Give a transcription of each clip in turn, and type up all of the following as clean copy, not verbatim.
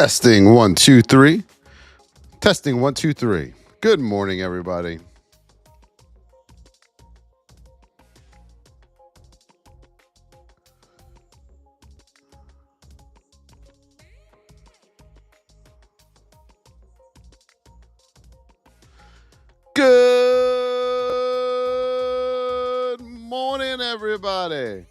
Testing 1 2 3. Testing 1 2 3. Good morning, everybody. Good morning, everybody.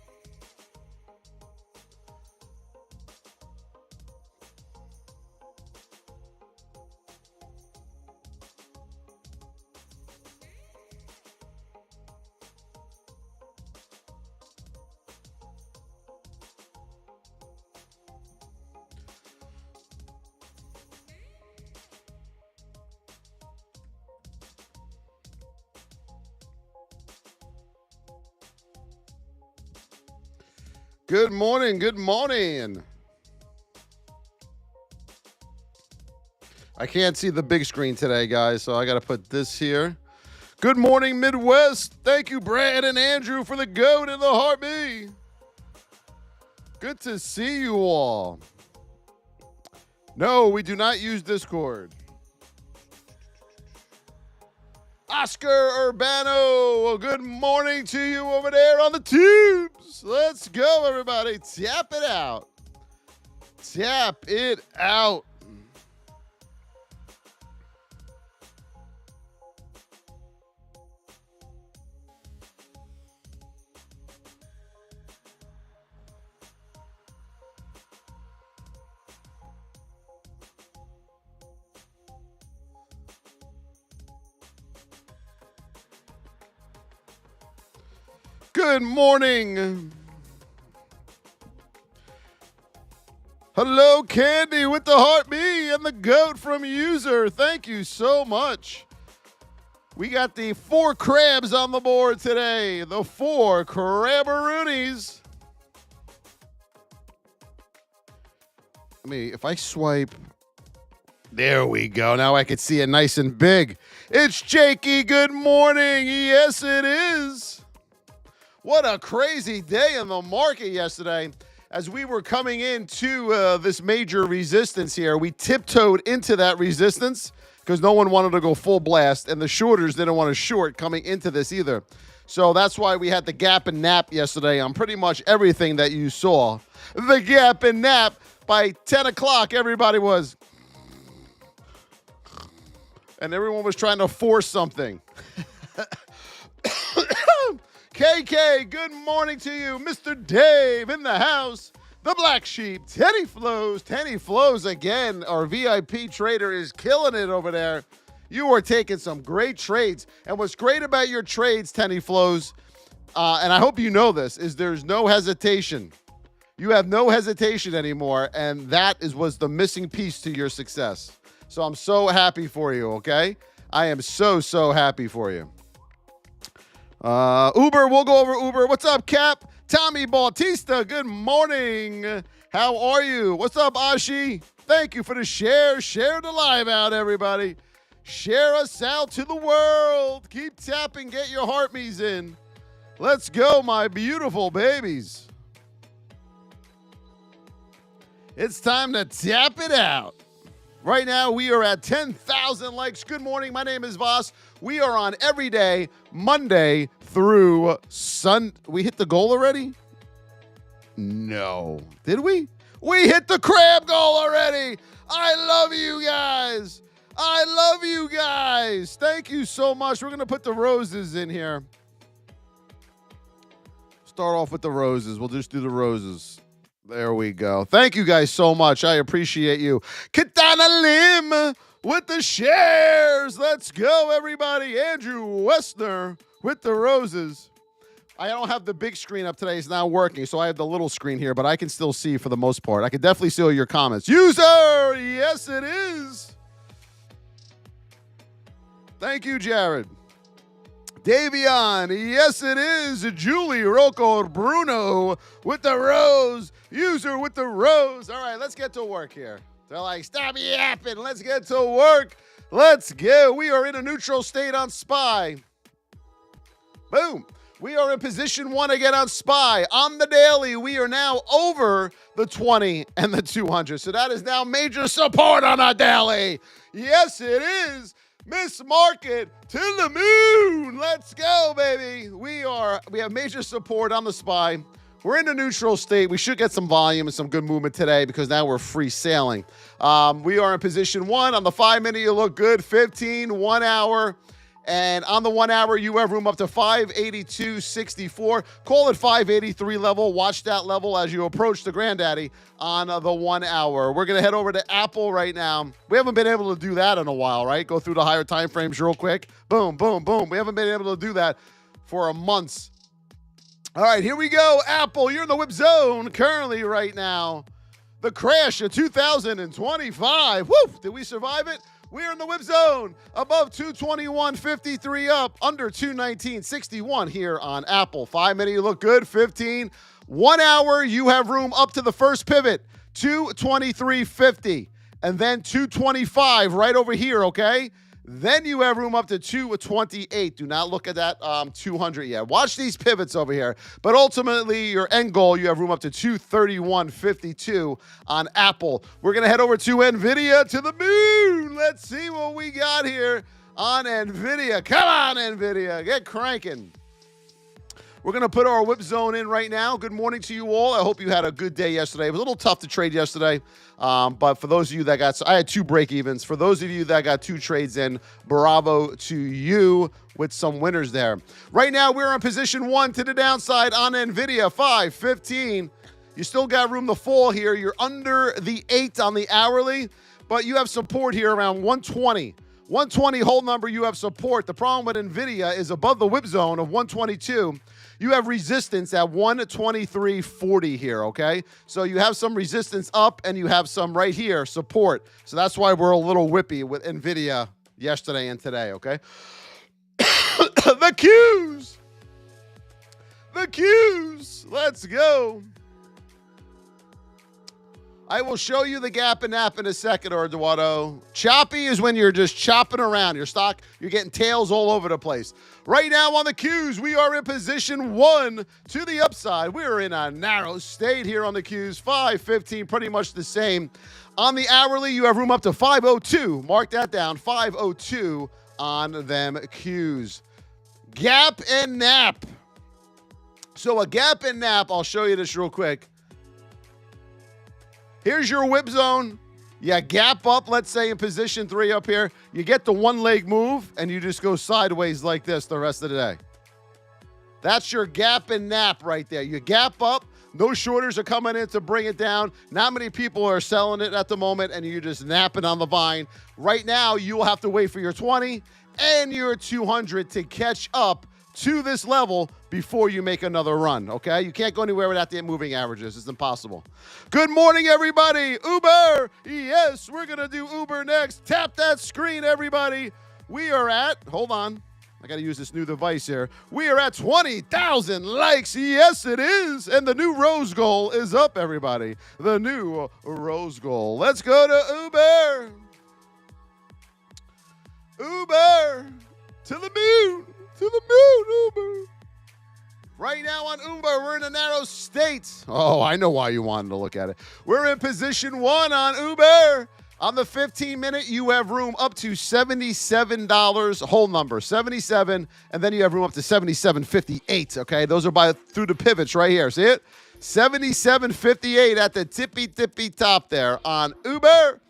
Good morning, good morning. I can't see the big screen today, guys, so I got to put this here. Good morning, Midwest. Thank you, Brad and Andrew, for the goat and the heartbeat. Good to see you all. No, we do not use Discord. Oscar Urbano, well, good morning to you over there on the tubes. Let's go, everybody. Tap it out. Tap it out. Good morning. Hello, Candy with the heartbeat and the goat from user. Thank you so much. We got the 4 crabs on the board today. The 4 crabberoonies. If I swipe. There we go. Now I can see it nice and big. It's Jakey. Good morning. Yes, it is. What a crazy day in the market yesterday. As we were coming into this major resistance here, we tiptoed into that resistance because no one wanted to go full blast, and the shorters didn't want to short coming into this either. So that's why we had the gap and nap yesterday on pretty much everything that you saw. The gap and nap by 10 o'clock, everybody was, and everyone was trying to force something. KK, good morning to you. Mr. Dave in the house. The Black Sheep, Tenny Flows. Tenny Flows again. Our VIP trader is killing it over there. You are taking some great trades. And what's great about your trades, Tenny Flows, and I hope you know this, is there's no hesitation. You have no hesitation anymore, and that was the missing piece to your success. So I'm so happy for you, okay? I am so happy for you. Uber, we'll go over Uber. What's up, Cap? Tommy Bautista, good morning. How are you? What's up, Ashi? Thank you for the share. Share the live out, everybody. Share us out to the world. Keep tapping. Get your heartbeats in. Let's go, my beautiful babies. It's time to tap it out. Right now, we are at 10,000 likes. Good morning. My name is Voss. We are on every day, Monday through Sunday. We hit the goal already? No. Did we? We hit the crab goal already. I love you guys. I love you guys. Thank you so much. We're going to put the roses in here. Start off with the roses. We'll just do the roses. There we go. Thank you guys so much. I appreciate you. Katana Lim with the shares. Let's go, everybody. Andrew Westner with the roses. I don't have the big screen up today. It's not working, so I have the little screen here, but I can still see for the most part. I can definitely see all your comments. User, yes, it is. Thank you, Jared. Davion, yes, it is. Julie Rocco Bruno with the rose. User with the rose. All right, let's get to work here. They're like, stop yapping. Let's get to work. Let's go. We are in a neutral state on SPY. Boom. We are in position 1 again on SPY. On the daily, we are now over the 20 and the 200. So that is now major support on our daily. Yes, it is. Miss Market to the moon. Let's go, baby. We have major support on the SPY. We're in a neutral state. We should get some volume and some good movement today because now we're free sailing. We are in position 1. On the 5-minute, you look good. 15, 1 hour. And on the 1 hour, you have room up to 582.64. Call it 583 level. Watch that level as you approach the granddaddy on the 1 hour. We're going to head over to Apple right now. We haven't been able to do that in a while, right? Go through the higher time frames real quick. Boom, boom, boom. We haven't been able to do that for a month. All right, here we go. Apple, you're in the whip zone currently right now. The crash of 2025. Woo! Did we survive it? We're in the whip zone. Above 221.53 up. Under 219.61 here on Apple. 5-minute, you look good. 15. 1 hour, you have room up to the first pivot. 223.50. And then 225 right over here, okay? Then you have room up to 228. Do not look at that 200 yet. Watch these pivots over here. But ultimately, your end goal, you have room up to 231.52 on Apple. We're going to head over to Nvidia to the moon. Let's see what we got here on Nvidia. Come on, Nvidia. Get cranking. We're going to put our whip zone in right now. Good morning to you all. I hope you had a good day yesterday. It was a little tough to trade yesterday, but for those of you that got, I had 2 break evens. For those of you that got 2 trades in, bravo to you with some winners there. Right now, we're in position 1 to the downside on Nvidia, 5.15. You still got room to fall here. You're under the 8 on the hourly, but you have support here around 120. 120 hold number, you have support. The problem with Nvidia is above the whip zone of 122. You have resistance at 123.40 here, okay? So you have some resistance up and you have some right here, support. So that's why we're a little whippy with Nvidia yesterday and today, okay? The Qs. The Qs. Let's go. I will show you the gap and nap in a second, Eduardo. Choppy is when you're just chopping around. Your stock, you're getting tails all over the place. Right now on the Qs, we are in position 1 to the upside. We're in a narrow state here on the Qs. 5.15, pretty much the same. On the hourly, you have room up to 5.02. Mark that down, 5.02 on them Qs. Gap and nap. So a gap and nap, I'll show you this real quick. Here's your whip zone. You gap up, let's say in position 3 up here. You get the 1 leg move, and you just go sideways like this the rest of the day. That's your gap and nap right there. You gap up. No shorters are coming in to bring it down. Not many people are selling it at the moment, and you're just napping on the vine. Right now, you will have to wait for your 20 and your 200 to catch up to this level before you make another run, okay? You can't go anywhere without the moving averages. It's impossible. Good morning, everybody. Uber. Yes, we're going to do Uber next. Tap that screen, everybody. We are at, hold on. I got to use this new device here. We are at 20,000 likes. Yes, it is. And the new Rose goal is up, everybody. The new Rose goal. Let's go to Uber. Uber. To the moon. To the moon, Uber. Right now on Uber, we're in a narrow state. Oh, I know why you wanted to look at it. We're in position 1 on Uber. On the 15-minute, you have room up to $77. Whole number, 77, and then you have room up to 77.58. Okay, those are through the pivots right here. See it? 77.58 at the tippy top there on Uber.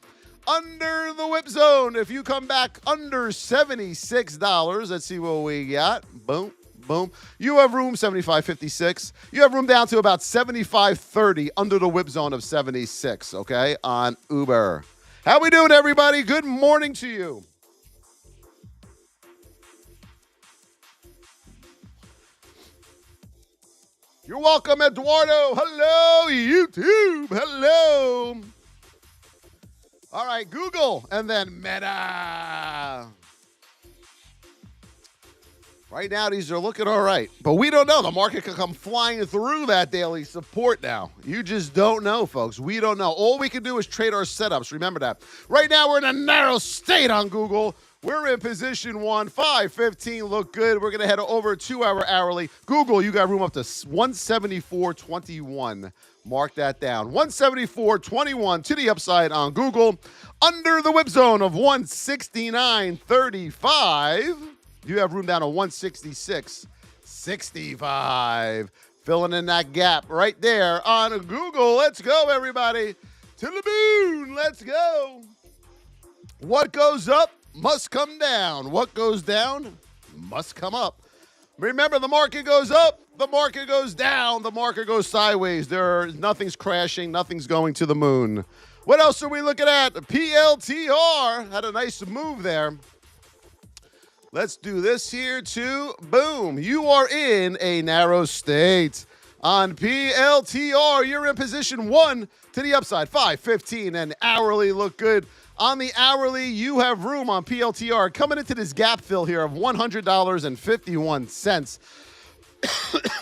Under the whip zone, if you come back under $76, let's see what we got. Boom, boom. You have room, 75.56. You have room down to about 75.30 under the whip zone of 76, okay, on Uber. How we doing, everybody? Good morning to you. You're welcome, Eduardo. Hello, YouTube. Hello. All right, Google, and then Meta. Right now, these are looking all right. But we don't know. The market could come flying through that daily support now. You just don't know, folks. We don't know. All we can do is trade our setups. Remember that. Right now, we're in a narrow state on Google. We're in position 1, 515 look good. We're going to head over 2-hour hourly. Google, you got room up to 174.21. Mark that down. 174.21 to the upside on Google. Under the whip zone of 169.35. You have room down to 166.65. Filling in that gap right there on Google. Let's go, everybody. To the moon. Let's go. What goes up must come down. What goes down must come up. Remember, the market goes up, the market goes down, the market goes sideways. Nothing's crashing, nothing's going to the moon. What else are we looking at? PLTR had a nice move there. Let's do this here too. Boom. You are in a narrow state. On PLTR, you're in position 1 to the upside. 515 and hourly look good. On the hourly, you have room on PLTR coming into this gap fill here of $100.51.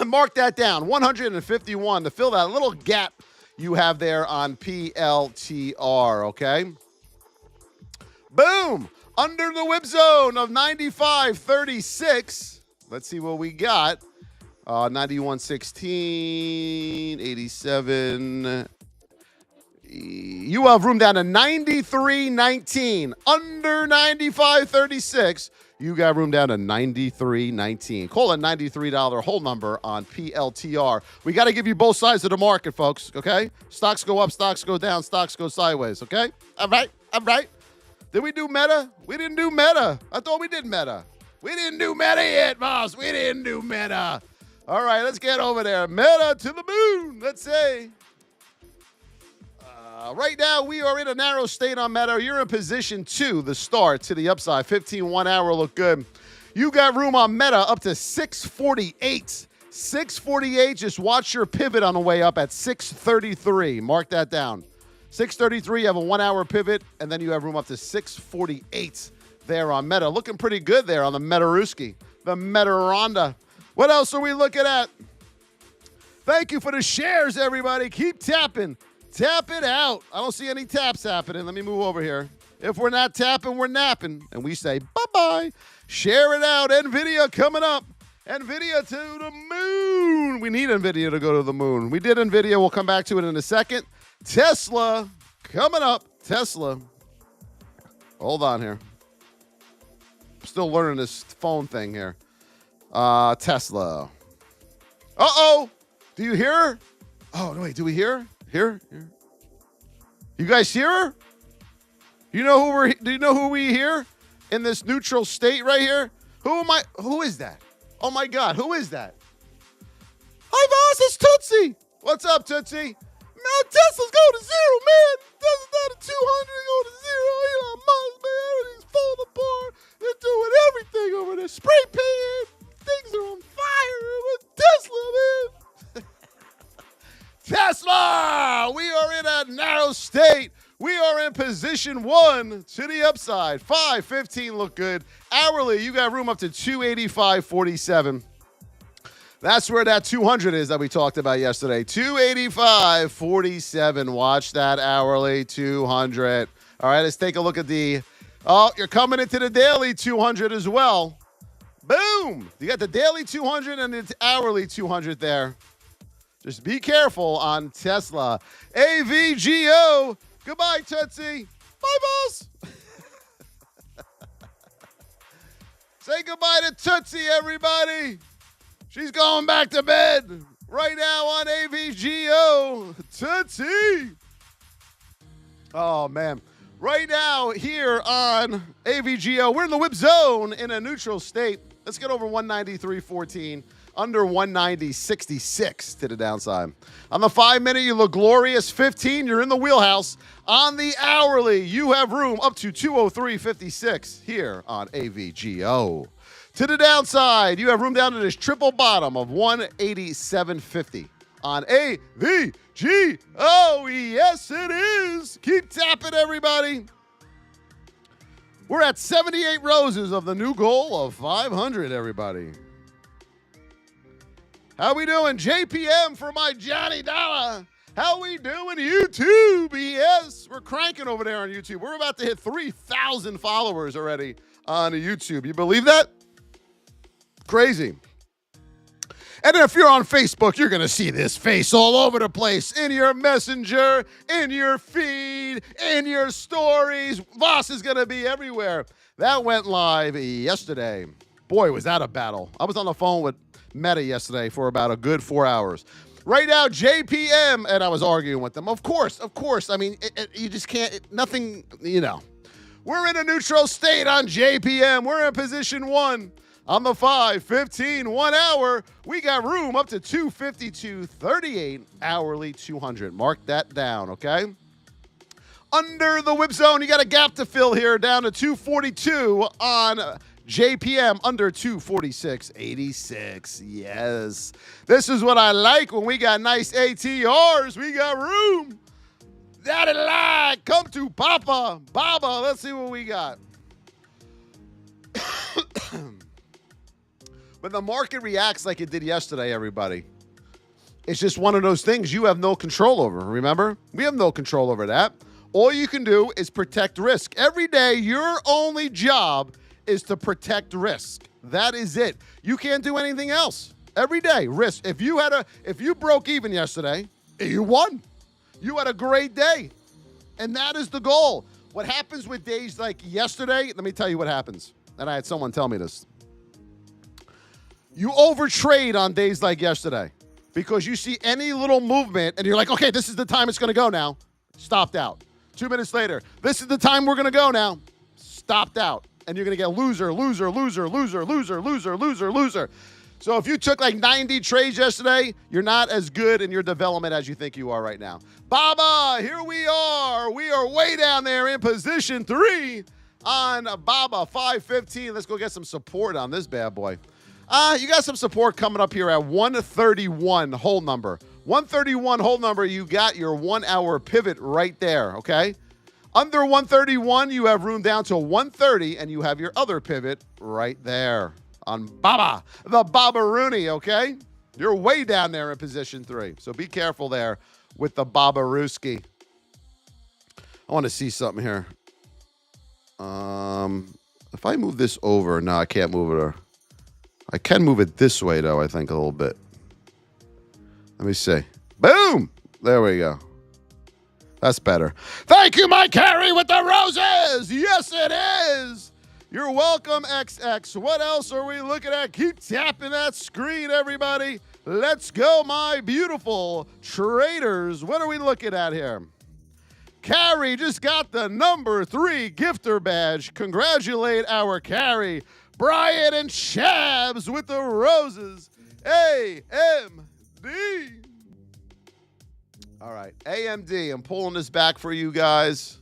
Mark that down. 151 to fill that little gap you have there on PLTR, okay? Boom. Under the whip zone of 95.36. Let's see what we got. 91.16, 87. You have room down to 93.19. Under 95.36. You got room down to 93.19. Call a $93 whole number on PLTR. We got to give you both sides of the market, folks, okay? Stocks go up, stocks go down, stocks go sideways, okay? All right, all right. Did we do meta? We didn't do meta. I thought we did meta. We didn't do meta yet, Voss. We didn't do meta. All right, let's get over there. Meta to the moon, let's say. Right now, we are in a narrow state on Meta. You're in position 2, the start to the upside. 15 1-hour look good. You got room on Meta up to 648. 648, just watch your pivot on the way up at 633. Mark that down. 633, you have a 1-hour pivot, and then you have room up to 648 there on Meta. Looking pretty good there on the Metaruski, the Metaronda. What else are we looking at? Thank you for the shares, everybody. Keep tapping. Tap it out. I don't see any taps happening. Let me move over here. If we're not tapping, we're napping. And we say bye-bye. Share it out. Nvidia coming up. Nvidia to the moon. We need Nvidia to go to the moon. We did Nvidia. We'll come back to it in a second. Tesla coming up. Tesla. Hold on here. I'm still learning this phone thing here. Tesla. Uh-oh. Do you hear her? Oh, no, wait. Do we hear her? Here. You guys hear her? Do you know who we hear in this neutral state right here? Who is that? Oh my God, who is that? Hi, Voss, it's Tootsie. What's up, Tootsie? Man, Tesla's going to zero, man. Tesla's down to 200, going to zero. Elon Musk, man, everything's falling apart. They're doing everything over there. Spray painting. Things are on fire with Tesla, man. Tesla! We are in a narrow state. We are in position 1 to the upside. 515 look good. Hourly, you got room up to 285.47. That's where that 200 is that we talked about yesterday. 285.47. Watch that hourly 200. All right, let's take a look at the... Oh, you're coming into the daily 200 as well. Boom! You got the daily 200 and the hourly 200 there. Just be careful on Tesla. AVGO. Goodbye, Tootsie. Bye, Voss. Say goodbye to Tootsie, everybody. She's going back to bed right now on AVGO. Tootsie. Oh, man. Right now here on AVGO, we're in the whip zone in a neutral state. Let's get over 193.14. Under 190.66 to the downside. On the 5-minute, you look glorious. 15, you're in the wheelhouse. On the hourly, you have room up to 203.56 here on AVGO. To the downside, you have room down to this triple bottom of 187.50 on AVGO. Yes, it is. Keep tapping, everybody. We're at 78 roses of the new goal of 500, everybody. How we doing? JPM for my Johnny Dollar. How we doing, YouTube? Yes, we're cranking over there on YouTube. We're about to hit 3,000 followers already on YouTube. You believe that? Crazy. And if you're on Facebook, you're going to see this face all over the place. In your messenger, in your feed, in your stories. Voss is going to be everywhere. That went live yesterday. Boy, was that a battle. I was on the phone with Meta yesterday for about a good 4 hours. Right now, JPM, and I was arguing with them. Of course. I mean, you just can't, nothing, you know. We're in a neutral state on JPM. We're in position 1. On the 5-15 1 hour, we got room up to 252.38 hourly 200. Mark that down, okay? Under the whip zone, you got a gap to fill here down to 242 on JPM, under 246.86. Yes. This is what I like when we got nice ATRs. We got room. Daddy like, come to Papa. Baba, let's see what we got. When the market reacts like it did yesterday, everybody, it's just one of those things you have no control over, remember? We have no control over that. All you can do is protect risk. Every day, your only job is to protect risk. That is it. You can't do anything else. Every day, risk. If you broke even yesterday, you won. You had a great day. And that is the goal. What happens with days like yesterday, let me tell you what happens. And I had someone tell me this. You overtrade on days like yesterday because you see any little movement and you're like, okay, this is the time it's going to go now. Stopped out. 2 minutes later, this is the time we're going to go now. Stopped out. And you're going to get loser. So if you took like 90 trades yesterday, you're not as good in your development as you think you are right now. Baba, here we are. We are way down there in position 3 on Baba 515. Let's go get some support on this bad boy. You got some support coming up here at 131 hold number. 131 hold number, you got your 1 hour pivot right there, okay? Under 131, you have room down to 130, and you have your other pivot right there on Baba, the Baba-Rooney, okay? You're way down there in position 3, so be careful there with the Baba-Rooski. I want to see something here. If I move this over, no, I can't move it over. I can move it this way, though, I think, a little bit. Let me see. Boom! There we go. That's better. Thank you, Mike Carey, with the roses! Yes, it is! You're welcome, XX. What else are we looking at? Keep tapping that screen, everybody. Let's go, my beautiful traders. What are we looking at here? Carey just got the number 3 gifter badge. Congratulate our Carey. Brian and Shabs with the roses. AMD. All right, AMD. I'm pulling this back for you guys.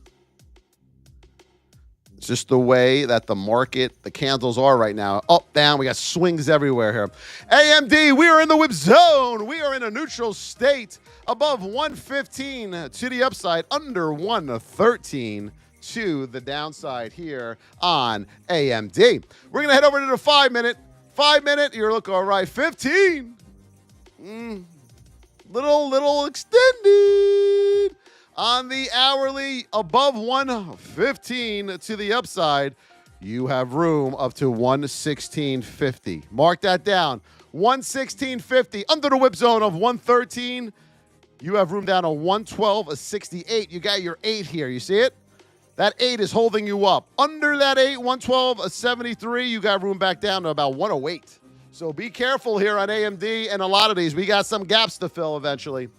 It's just the way that the market, the candles are right now. Up, down. We got swings everywhere here. AMD, we are in the whip zone. We are in a neutral state. Above 115 to the upside, under 113. To the downside here on AMD. We're going to head over to the 5-minute. 5-minute, you're looking all right. 15. Little extended. On the hourly, above 115 to the upside, you have room up to 116.50. Mark that down. 116.50. Under the whip zone of 113, you have room down to 112.68. You got your 8 here. You see it? That 8 is holding you up. Under that 8, 112.73, you got room back down to about 108. So be careful here on AMD and a lot of these. We got some gaps to fill eventually.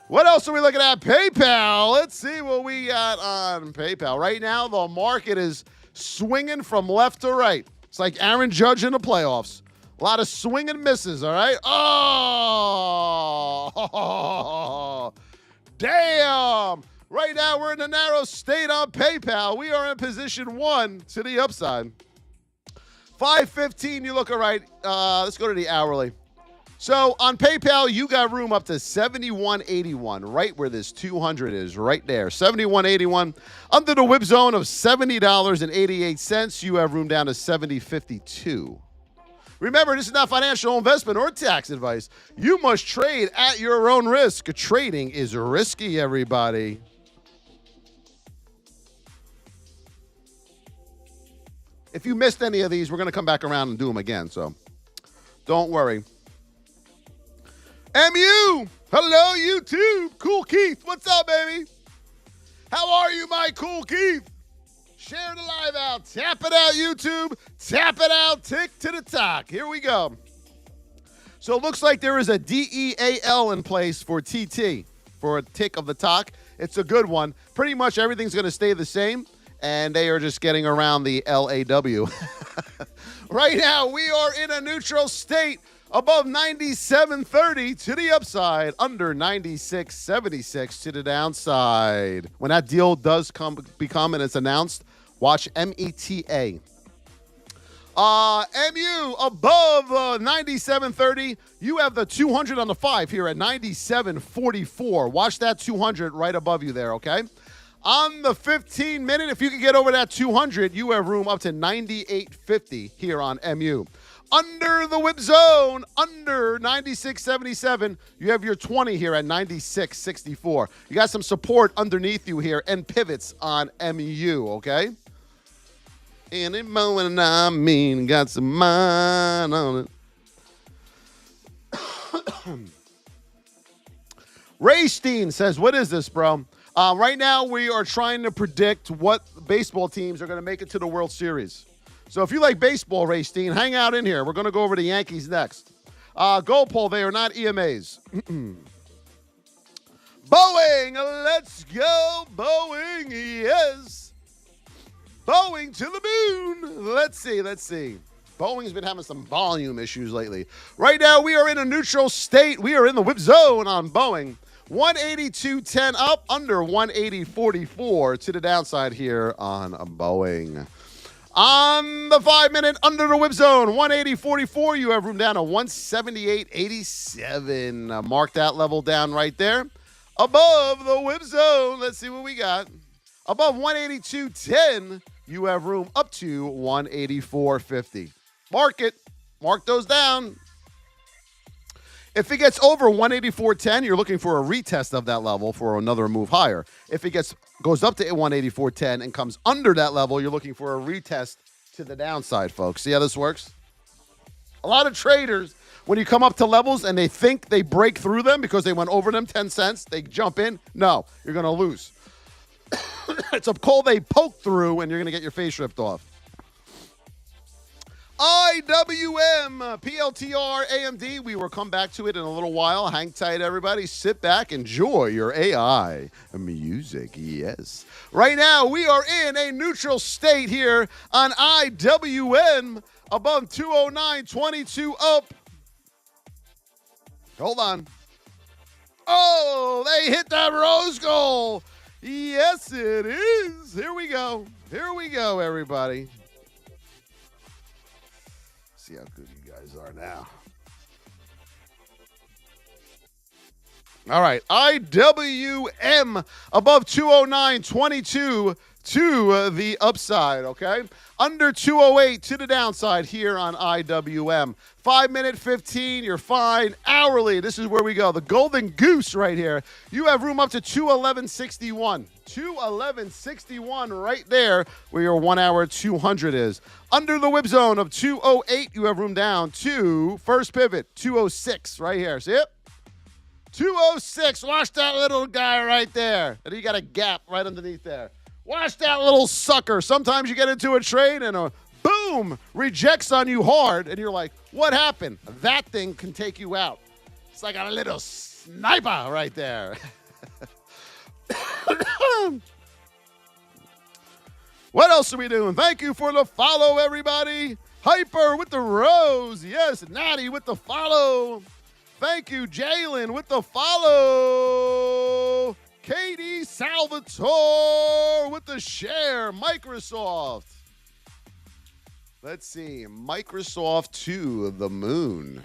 What else are we looking at? PayPal. Let's see what we got on PayPal. Right now, the market is swinging from left to right. It's like Aaron Judge in the playoffs. A lot of swing and misses, all right? Oh, damn. Right now, we're in a narrow state on PayPal. We are in position 1 to the upside. 515, you look all right. Let's go to the hourly. So on PayPal, you got room up to 71.81, right where this 200 is, right there. 71.81. Under the whip zone of $70.88, you have room down to 70.52. Remember, this is not financial investment or tax advice. You must trade at your own risk. Trading is risky, everybody. If you missed any of these, we're going to come back around and do them again, so don't worry. MU, hello, YouTube. Cool Keith, what's up, baby? How are you, my cool Keith? Share the live out. Tap it out, YouTube. Tap it out. Tick to the talk. Here we go. So it looks like there is a DEAL in place for TT, for a tick of the talk. It's a good one. Pretty much everything's going to stay the same, and they are just getting around the LAW. Right now, we are in a neutral state. Above 97.30 to the upside, under 96.76 to the downside. When that deal does become and it's announced, watch META. MU above 97.30. You have the 200 on the 5 here at 97.44. Watch that 200 right above you there, okay? On the 15-minute, if you can get over that 200, you have room up to 98.50 here on MU. Under the whip zone, under 96.77, you have your 20 here at 96.64. You got some support underneath you here and pivots on MU, okay? Any moment I mean, got some mind on it. Ray Steen says, what is this, bro? Right now, we are trying to predict what baseball teams are going to make it to the World Series. So if you like baseball, Ray Steen, hang out in here. We're going to go over the Yankees next. Goal poll, they are not EMAs. Boeing, let's go. Boeing, yes. Boeing to the moon. Let's see. Boeing's been having some volume issues lately. Right now, we are in a neutral state. We are in the whip zone on Boeing. 182.10 up, under 180.44 to the downside here on Boeing. On the 5-minute, under the whip zone, 180.44. You have room down to 178.87. Mark that level down right there. Above the whip zone, let's see what we got. Above 182.10, you have room up to 184.50. Mark it. Mark those down. If it gets over 184.10, you're looking for a retest of that level for another move higher. If it goes up to 184.10 and comes under that level, you're looking for a retest to the downside, folks. See how this works? A lot of traders, when you come up to levels and they think they break through them because they went over them 10 cents, they jump in. No, you're going to lose. It's a call they poke through, and you're going to get your face ripped off. IWM, PLTR, AMD. We will come back to it in a little while. Hang tight, everybody. Sit back. Enjoy your AI music. Yes. Right now, we are in a neutral state here on IWM. Above 209.22 up. Hold on. Oh, they hit that rose goal. Yes, it is. Here we go. Here we go, everybody. See how good you guys are now. All right, IWM above 209.22 to the upside, okay? Under 208 to the downside here on IWM. 5-minute, 15, you're fine. Hourly, this is where we go. The golden goose right here. You have room up to 211.61. 211.61 right there where your 1 hour 200 is. Under the whip zone of 208, you have room down to first pivot, 206 right here. See it? 206. Watch that little guy right there. And you got a gap right underneath there. Watch that little sucker. Sometimes you get into a trade and a boom, rejects on you hard, and you're like, what happened? That thing can take you out. It's like a little sniper right there. What else are we doing? Thank you for the follow, everybody. Hyper with the rose. Yes, Natty with the follow. Thank you, Jalen with the follow. Katie Salvatore with the share. Microsoft. Let's see. Microsoft to the moon.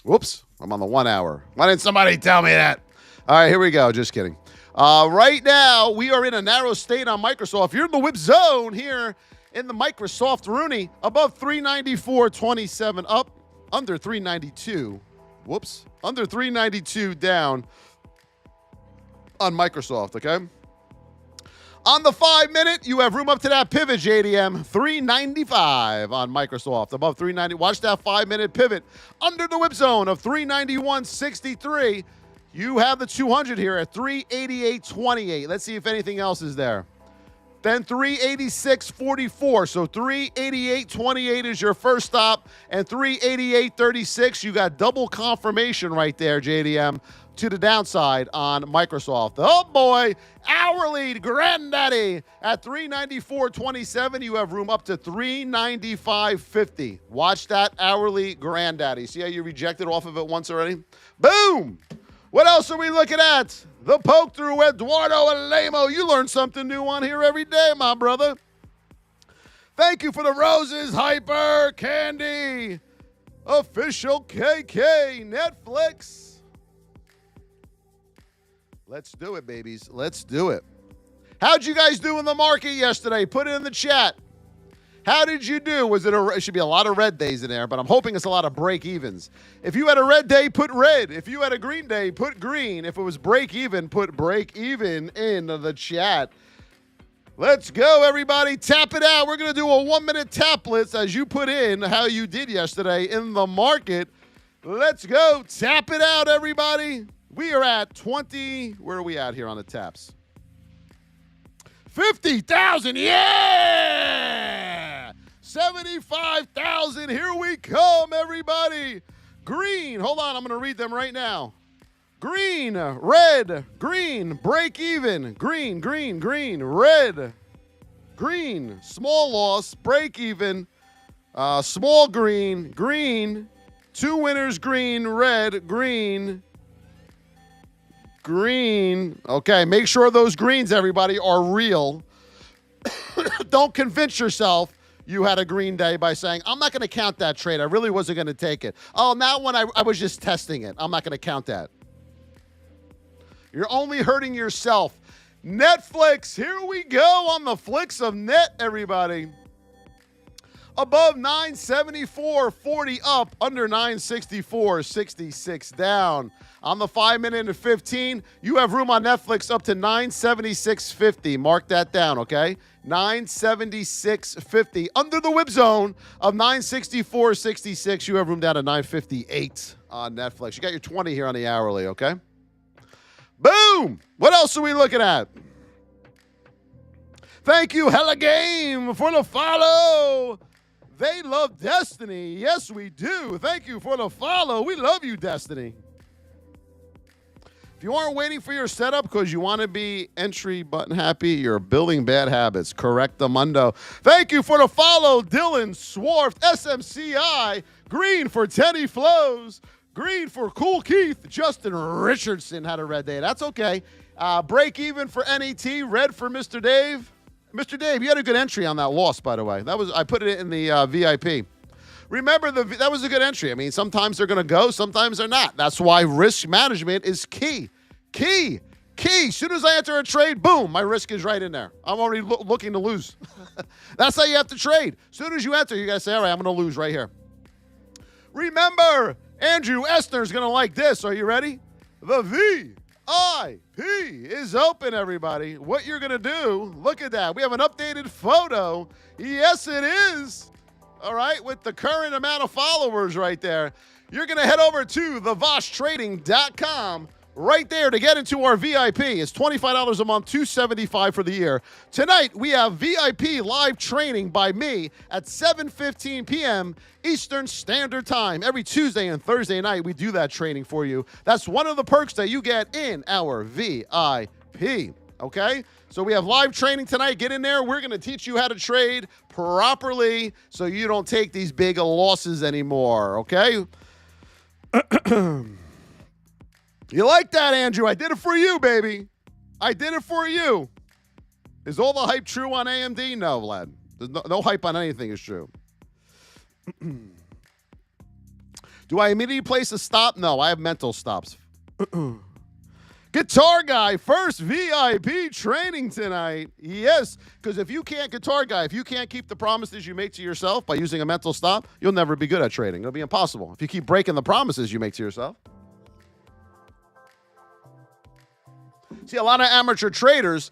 Whoops, I'm on the 1 hour. Why didn't somebody tell me that? All right, here we go. Just kidding. Right now, we are in a narrow state on Microsoft. You're in the whip zone here in the Microsoft Rooney. Above 394.27 up, under 392. Whoops. Under 392 down on Microsoft, okay? On the 5-minute, you have room up to that pivot, JDM. 395 on Microsoft. Above 390. Watch that 5-minute pivot. Under the whip zone of 391.63. You have the 200 here at 388.28. Let's see if anything else is there. Then 386.44. So 388.28 is your first stop. And 388.36, you got double confirmation right there, JDM, to the downside on Microsoft. Oh, boy. Hourly granddaddy at 394.27. You have room up to 395.50. Watch that hourly granddaddy. See how you rejected off of it once already? Boom. What else are we looking at? The poke through Eduardo Alemo. You learn something new on here every day, my brother. Thank you for the roses, Hyper Candy. Official KK Netflix. Let's do it, babies. Let's do it. How'd you guys do in the market yesterday? Put it in the chat. How did you do? It should be a lot of red days in there, but I'm hoping it's a lot of break evens. If you had a red day, put red. If you had a green day, put green. If it was break even, put break even in the chat. Let's go, everybody. Tap it out. We're going to do a 1-minute tap list as you put in how you did yesterday in the market. Let's go. Tap it out, everybody. We are at 20. Where are we at here on the taps? 50,000. Yeah! 75,000. Here we come, everybody. Green. Hold on. I'm going to read them right now. Green, red, green, break even, green, green, green, red, green, small loss, break even, small green, green, two winners, green, red, green, green. Okay, make sure those greens, everybody, are real. Don't convince yourself you had a green day by saying, I'm not going to count that trade. I really wasn't going to take it. Oh, now when I was just testing it, I'm not going to count that. You're only hurting yourself. Netflix, here we go on the flicks of net, everybody. Above 974.40 up, under 964.66 down. On the 5-minute and 15, you have room on Netflix up to 976.50. Mark that down, okay? 976.50. Under the whip zone of 964.66, you have room down to 958 on Netflix. You got your 20 here on the hourly, okay? Boom! What else are we looking at? Thank you, Hella Game, for the follow. They love Destiny. Yes, we do. Thank you for the follow. We love you, Destiny. If you aren't waiting for your setup because you want to be entry button happy, you're building bad habits. Correctamundo. Thank you for the follow, Dylan Swarft, SMCI, green for Teddy Flows. Green for Cool Keith. Justin Richardson had a red day. That's okay. Break even for NET. Red for Mr. Dave. Mr. Dave, you had a good entry on that loss, by the way. I put it in the VIP. Remember, that was a good entry. I mean, sometimes they're going to go, sometimes they're not. That's why risk management is key. Key. As soon as I enter a trade, boom, my risk is right in there. I'm already looking to lose. That's how you have to trade. As soon as you enter, you got to say, all right, I'm going to lose right here. Remember, Andrew Estner's going to like this. Are you ready? The VIP is open, everybody. What you're going to do, look at that. We have an updated photo. Yes, it is. All right, with the current amount of followers right there. You're going to head over to theVossTrading.com right there to get into our VIP. It's $25 a month, $275 for the year. Tonight, we have VIP live training by me at 7:15 p.m. Eastern Standard Time. Every Tuesday and Thursday night, we do that training for you. That's one of the perks that you get in our VIP, okay? So we have live training tonight. Get in there. We're going to teach you how to trade properly so you don't take these big losses anymore, okay? You like that, Andrew? I did it for you, baby. I did it for you. Is all the hype true on AMD? No, Vlad. There's no hype on anything is true. Do I immediately place a stop? No, I have mental stops. Guitar Guy, first VIP training tonight. Yes, because if you can't, Guitar Guy, if you can't keep the promises you make to yourself by using a mental stop, you'll never be good at trading. It'll be impossible if you keep breaking the promises you make to yourself. See, a lot of amateur traders,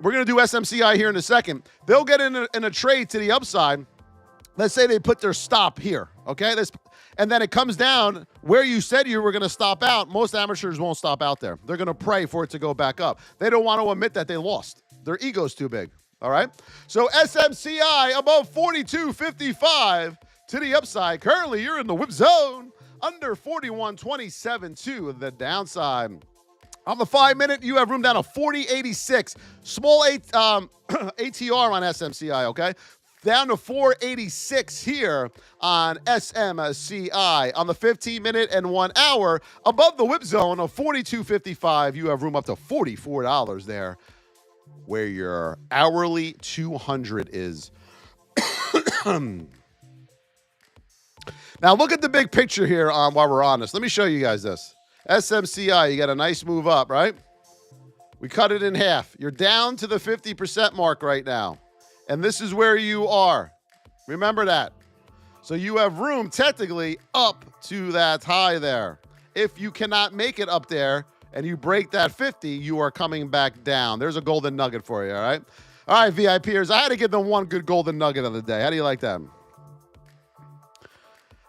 we're going to do SMCI here in a second. They'll get in a trade to the upside. Let's say they put their stop here, okay? And then it comes down where you said you were going to stop out. Most amateurs won't stop out there. They're going to pray for it to go back up. They don't want to admit that they lost. Their ego's too big, all right? So SMCI above 42.55 to the upside. Currently, you're in the whip zone. Under 41.27 to the downside. On the 5-minute, you have room down to 40.86. Small ATR on SMCI, okay? Down to 486 here on SMCI. On the 15-minute and 1 hour, above the whip zone of 42.55, you have room up to $44 there, where your hourly 200 is. Now, look at the big picture here while we're on this. Let me show you guys this. SMCI, you got a nice move up, right? We cut it in half. You're down to the 50% mark right now. And this is where you are. Remember that. So you have room technically up to that high there. If you cannot make it up there and you break that 50, you are coming back down. There's a golden nugget for you, all right? All right, VIPers, I had to give them one good golden nugget of the day. How do you like that?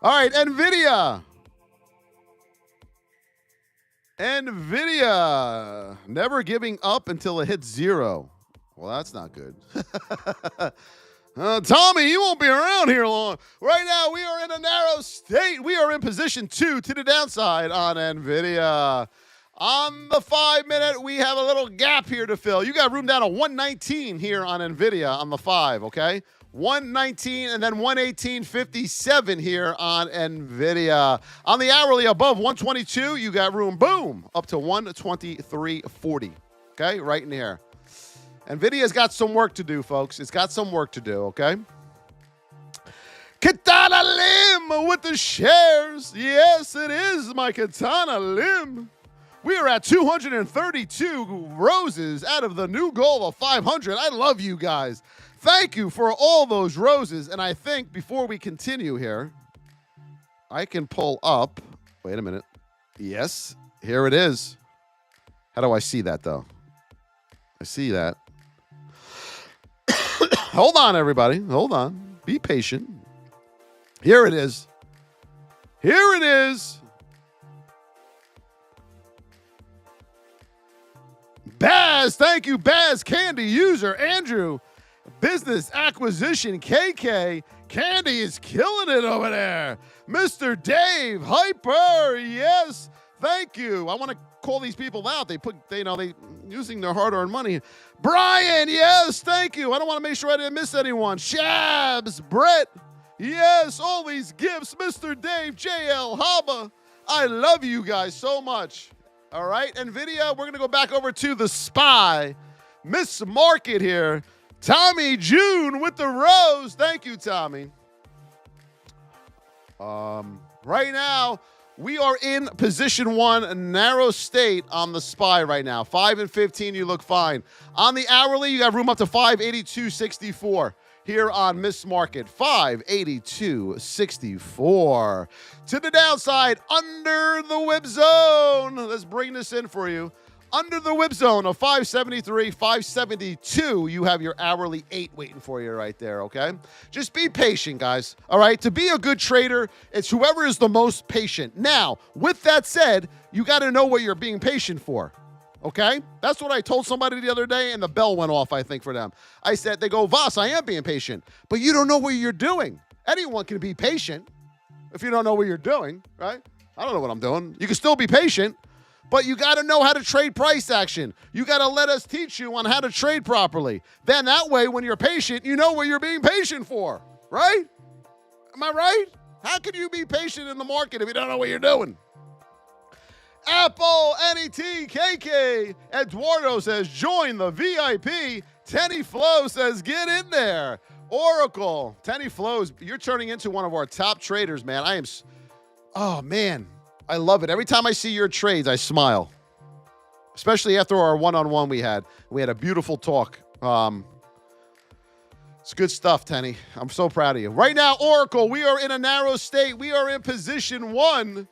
All right, Nvidia. Nvidia. Never giving up until it hits zero. Well, that's not good. Tommy, you won't be around here long. Right now, we are in a narrow state. We are in position 2 to the downside on Nvidia. On the 5-minute, we have a little gap here to fill. You got room down to 119 here on Nvidia on the 5, okay? 119 and then 118.57 here on Nvidia. On the hourly above 122, you got room, boom, up to 123.40, okay? Right in here. Nvidia's got some work to do, folks. It's got some work to do, okay? Katana Lim with the shares. Yes, it is my Katana Lim. We are at 232 roses out of the new goal of 500. I love you guys. Thank you for all those roses. And I think before we continue here, I can pull up. Wait a minute. Yes, here it is. How do I see that, though? I see that. Hold on, everybody. Hold on. Be patient. Here it is. Here it is. Baz, thank you, Baz. Candy user, Andrew. Business acquisition, KK. Candy is killing it over there. Mr. Dave, Hyper, yes. Thank you. I want to call these people out. They using their hard-earned money. Brian, yes, thank you. I don't want to make sure I didn't miss anyone. Shabs, Brett, yes, all these gifts. Mr. Dave, JL, Haba. I love you guys so much. All right, Nvidia, we're going to go back over to the SPY. Miss Market here. Tommy June with the rose. Thank you, Tommy. Right now, we are in position 1, narrow state on the SPY right now. 5 and 15, you look fine. On the hourly, you got room up to 582.64 here on Miss Market. 582.64. To the downside, under the whip zone. Let's bring this in for you. Under the whip zone of 573, 572, you have your hourly 8 waiting for you right there, okay? Just be patient, guys, all right? To be a good trader, it's whoever is the most patient. Now, with that said, you got to know what you're being patient for, okay? That's what I told somebody the other day, and the bell went off, I think, for them. I said, they go, Voss, I am being patient, but you don't know what you're doing. Anyone can be patient if you don't know what you're doing, right? I don't know what I'm doing. You can still be patient. But you got to know how to trade price action. You got to let us teach you on how to trade properly. Then that way, when you're patient, you know what you're being patient for, right? Am I right? How can you be patient in the market if you don't know what you're doing? Apple, NET, KK, Eduardo says, join the VIP. Tenny Flo says, get in there. Oracle, Tenny Flows, you're turning into one of our top traders, man. Oh, man. I love it. Every time I see your trades, I smile. Especially after our one-on-one we had. We had a beautiful talk. It's good stuff, Tenny. I'm so proud of you. Right now, Oracle, we are in a narrow state. We are in position 1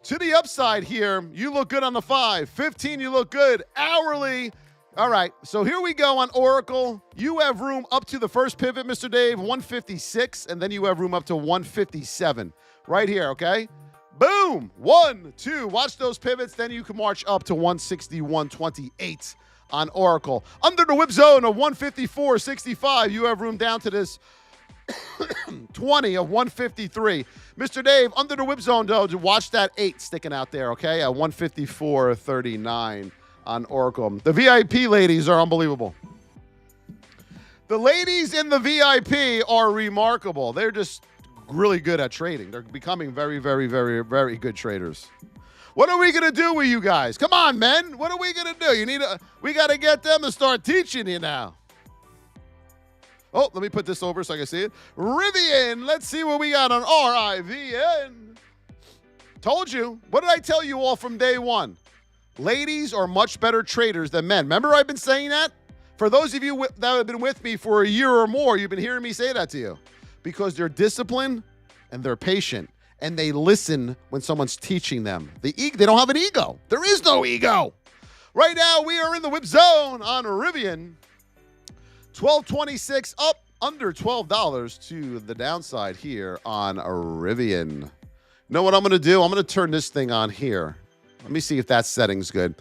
to the upside here. You look good on the 5. 15, you look good. Hourly. All right, so here we go on Oracle. You have room up to the first pivot, Mr. Dave, 156, and then you have room up to 157. Right here, okay? Boom! 1, 2. Watch those pivots. Then you can march up to 161.28 on Oracle. Under the whip zone of 154.65, you have room down to this 20 of 153. Mr. Dave, under the whip zone, though, watch that 8 sticking out there, okay? At 154.39 on Oracle. The VIP ladies are unbelievable. The ladies in the VIP are remarkable. They're just really good at trading. They're becoming very, very, very, very good traders. What are we going to do with you guys? Come on, men. What are we going to do? We got to get them to start teaching you now. Oh, let me put this over so I can see it. Rivian. Let's see what we got on RIVN. Told you. What did I tell you all from day one? Ladies are much better traders than men. Remember I've been saying that? For those of you that have been with me for a year or more, you've been hearing me say that to you. Because they're disciplined and they're patient and they listen when someone's teaching them. They don't have an ego. There is no ego. Right now, we are in the whip zone on Rivian. 12.26 up, under $12 to the downside here on Rivian. You know what I'm going to do? I'm going to turn this thing on here. Let me see if that setting's good.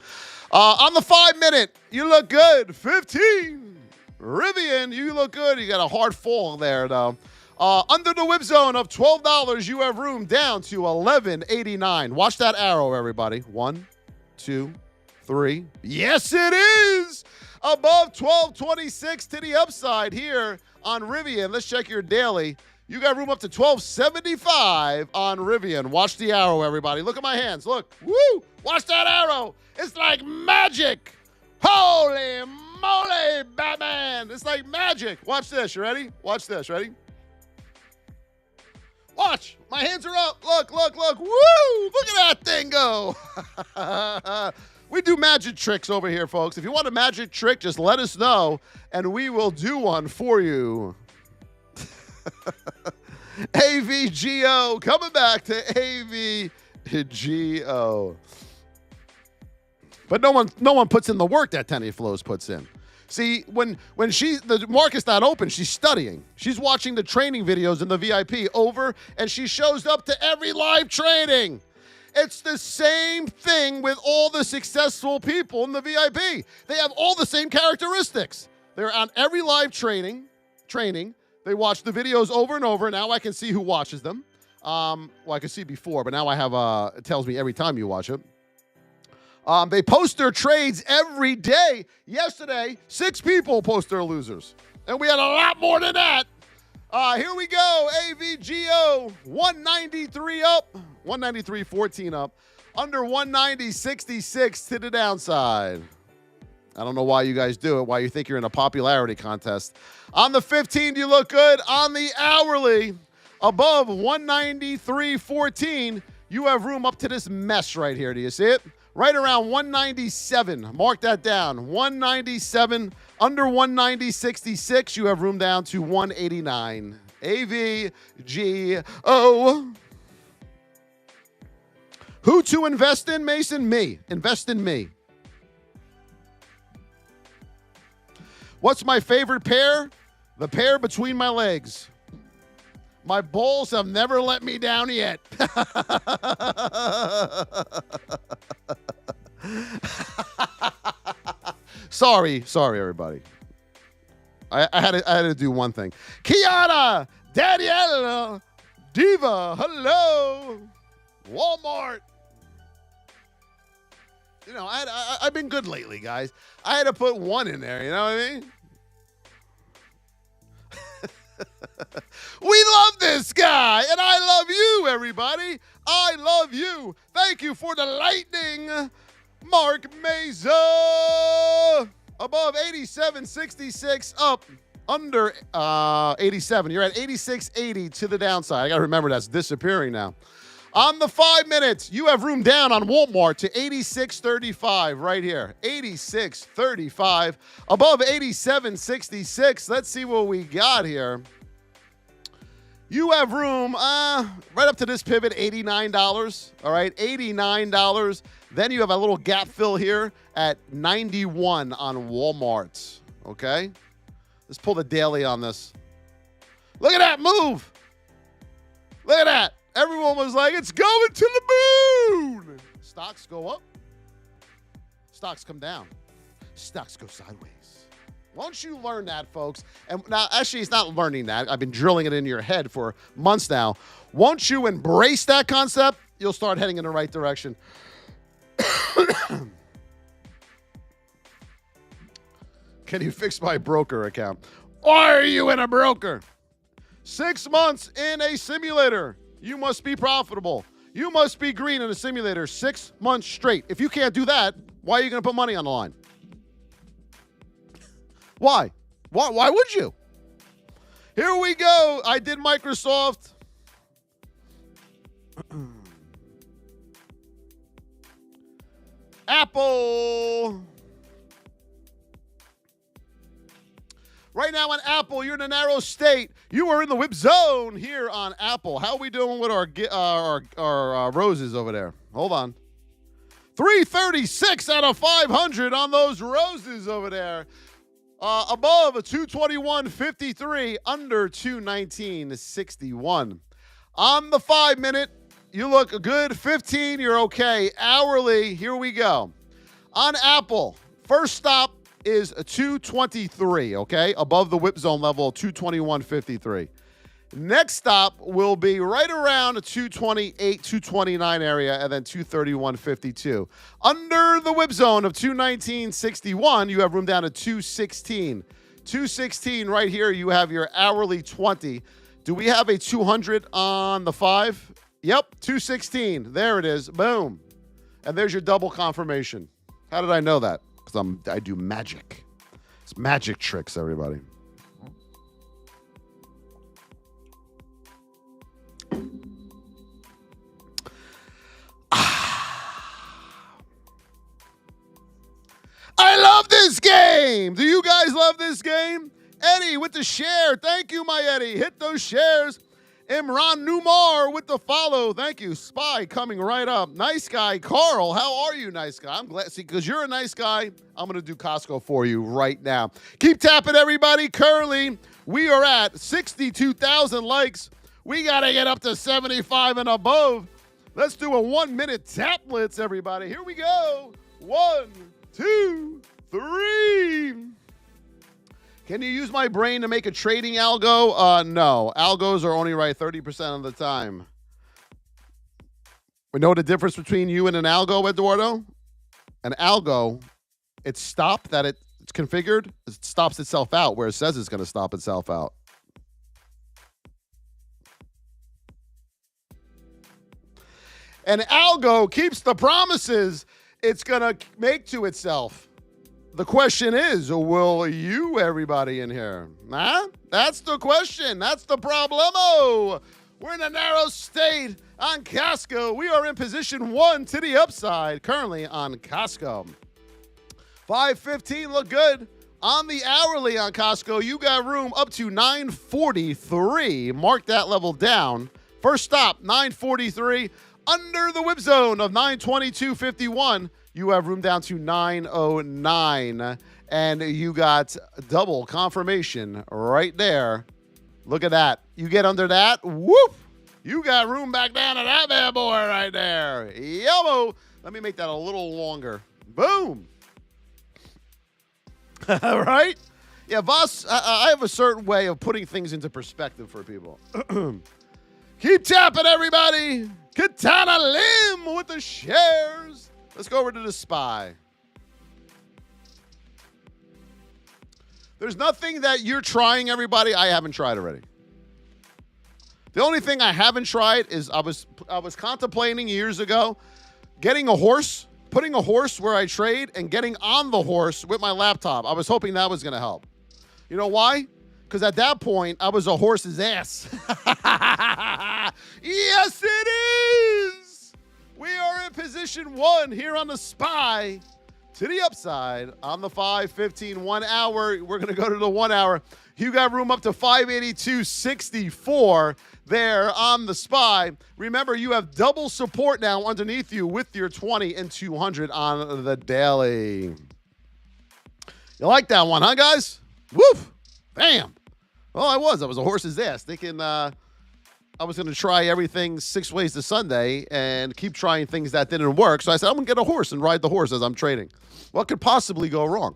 On the 5-minute, you look good. 15. Rivian, you look good. You got a hard fall there, though. Under the whip zone of $12, you have room down to $11.89. Watch that arrow, everybody. 1, 2, 3. Yes, it is! Above 12.26 to the upside here on Rivian. Let's check your daily. You got room up to 12.75 on Rivian. Watch the arrow, everybody. Look at my hands. Look. Woo! Watch that arrow. It's like magic. Holy moly, Batman. It's like magic. Watch this. You ready? Watch this. Ready? Watch. My hands are up. Look, look, look. Woo! Look at that thing go. We do magic tricks over here, folks. If you want a magic trick, just let us know, and we will do one for you. AVGO. Coming back to AVGO. But no one puts in the work that Tenny Flows puts in. See, when the market's not open, she's studying. She's watching the training videos in the VIP over, and she shows up to every live training. It's the same thing with all the successful people in the VIP. They have all the same characteristics. They're on every live training. They watch the videos over and over. Now I can see who watches them. Well, I could see before, but now I have it tells me every time you watch it. They post their trades every day. Yesterday, 6 people post their losers. And we had a lot more than that. Here we go. AVGO, 193 up, 193.14 up, under 190.66 to the downside. I don't know why you guys do it, why you think you're in a popularity contest. On the 15, you look good. On the hourly, above 193.14, you have room up to this mess right here. Do you see it? Right around 197. Mark that down. 197. Under 190.66, you have room down to 189. AVGO. Who to invest in, Mason? Me. Invest in me. What's my favorite pair? The pair between my legs. My balls have never let me down yet. Sorry, everybody. I had to do one thing. Kiana, Daniela, Diva, hello, Walmart. You know, I've been good lately, guys. I had to put one in there. You know what I mean? We love this guy, and I love you, everybody. I love you. Thank you for the lightning, Mark Meza. Above 87.66, up under 87. You're at 86.80 to the downside. I got to remember that's disappearing now. On the 5 minutes, you have room down on Walmart to 86.35 right here. 86.35 above 87.66. Let's see what we got here. You have room right up to this pivot, $89. All right, $89. Then you have a little gap fill here at 91 on Walmart. Okay, let's pull the daily on this. Look at that move. Look at that. Everyone was like, it's going to the moon. Stocks go up. Stocks come down. Stocks go sideways. Won't you learn that, folks? And now, actually, it's not learning that. I've been drilling it into your head for months now. Won't you embrace that concept? You'll start heading in the right direction. Can you fix my broker account? Why are you in a broker? 6 months in a simulator. You must be profitable. You must be green in a simulator 6 months straight. If you can't do that, why are you going to put money on the line? Why? Why would you? Here we go. I did Microsoft. Apple. Right now on Apple, you're in a narrow state. You are in the whip zone here on Apple. How are we doing with our roses over there? Hold on. 336 out of 500 on those roses over there. Above a 221.53, under 219.61. On the 5 minute, you look good. 15, you're okay. Hourly, here we go. On Apple, first stop is a 223, okay? Above the whip zone level, 221.53. Next stop will be right around a 228, 229 area, and then 231.52. Under the whip zone of 219.61, you have room down to 216. 216 right here, you have your hourly 20. Do we have a 200 on the 5? Yep, 216. There it is. Boom. And there's your double confirmation. How did I know that? Because I do magic. It's magic tricks, everybody. I love this game. Do you guys love this game? Eddie with the share. Thank you, my Eddie. Hit those shares. Imran Numar with the follow. Thank you. Spy coming right up. Nice guy. Carl, how are you, nice guy? I'm glad. See, because you're a nice guy, I'm going to do Costco for you right now. Keep tapping, everybody. Currently, we are at 62,000 likes. We got to get up to 75 and above. Let's do a 1 minute tap blitz, everybody. Here we go. 1, 2, 3. Can you use my brain to make a trading algo? No. Algos are only right 30% of the time. We know the difference between you and an algo, Eduardo? An algo, it's stopped that it's configured. It stops itself out where it says it's going to stop itself out. An algo keeps the promises it's going to make to itself. The question is, will you, everybody in here? Huh? That's the question. That's the problemo. We're in a narrow state on Costco. We are in position 1 to the upside currently on Costco. 515 look good. On the hourly on Costco, you got room up to 943. Mark that level down. First stop, 943. Under the whip zone of 922.51. You have room down to 909, and you got double confirmation right there. Look at that. You get under that, whoop, you got room back down to that bad boy right there. Yellow. Let me make that a little longer. Boom. All right? Yeah, Voss, I have a certain way of putting things into perspective for people. Keep tapping, everybody. Katana Lim with the shares. Let's go over to the SPY. There's nothing that you're trying, everybody, I haven't tried already. The only thing I haven't tried is I was contemplating years ago getting a horse, putting a horse where I trade, and getting on the horse with my laptop. I was hoping that was going to help. You know why? Because at that point, I was a horse's ass. Yes, it position 1 here on the SPY to the upside on the 5-15 1 hour. We're going to go to the 1 hour. You got room up to 582.64 there on the SPY. Remember, you have double support now underneath you with your 20 and 200 on the daily. You like that one, huh, guys? Woof! Bam! Well, I was a horse's ass thinking I was going to try everything 6 ways to Sunday and keep trying things that didn't work. So I said, I'm going to get a horse and ride the horse as I'm trading. What could possibly go wrong?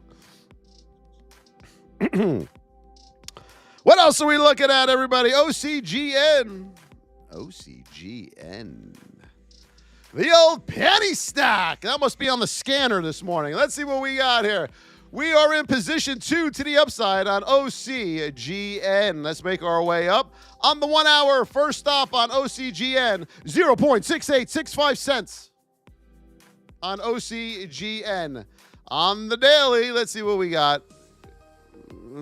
What else are we looking at, everybody? OCGN. OCGN. The old penny stock. That must be on the scanner this morning. Let's see what we got here. We are in position 2 to the upside on OCGN. Let's make our way up. On the 1 hour, first stop on OCGN, 0.6865 cents on OCGN. On the daily, let's see what we got.